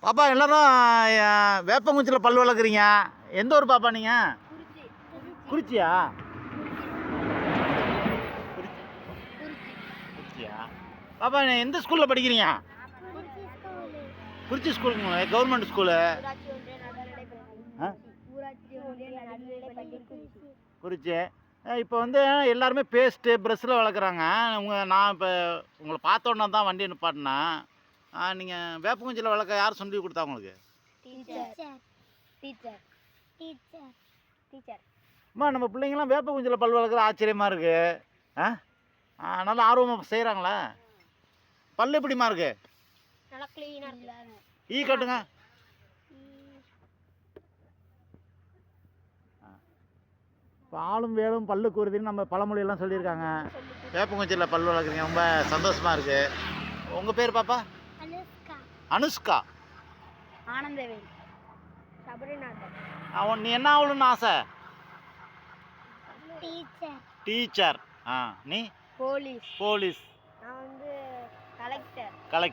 பாப்பா எல்லாரும் வேப்பங்குச்சியில் பல் வளர்க்குறீங்க. எந்த ஊர் பாப்பா நீங்கள்? குறிச்சியா? குறிச்சியா? பாப்பா எந்த ஸ்கூலில் படிக்கிறீங்க? குறிச்சி ஸ்கூலுங்க. Government school. குறிச்சி. இப்போ வந்து எல்லாருமே பேஸ்ட்டு ப்ரெஷ்ஷில் வளர்க்குறாங்க. நான் இப்போ உங்களை பார்த்தோன்னா தான் வண்டி நிப்பாட்டினேன். நீங்கள் வேப்பங்குச்சியில் வளர்க்க யார் சொல்லி கொடுத்தா உங்களுக்கு? அம்மா நம்ம பிள்ளைங்களாம் வேப்பங்குச்சியில் பல் வளர்க்குற ஆச்சரியமாக இருக்குது. நல்லா ஆர்வமாக செய்கிறாங்களா? பல் எப்படிமா இருக்கு? ஈ கட்டுங்க. பாலும் வேலும் பல்லு கூறுதுன்னு நம்ம பழமொழியெல்லாம் சொல்லியிருக்காங்க. வேப்பங்குச்சியில் பல் வளர்க்குறீங்க, ரொம்ப சந்தோஷமாக இருக்குது. உங்கள் பேர் பாப்பா? அனுஷ்கா. ஆனந்தவேல். நீ என்ன ஆகணும்னு ஆசை? டீச்சர். நீ? போலீஸ். போலீஸ். நான் வந்து கலெக்டர். கலெக்டர்.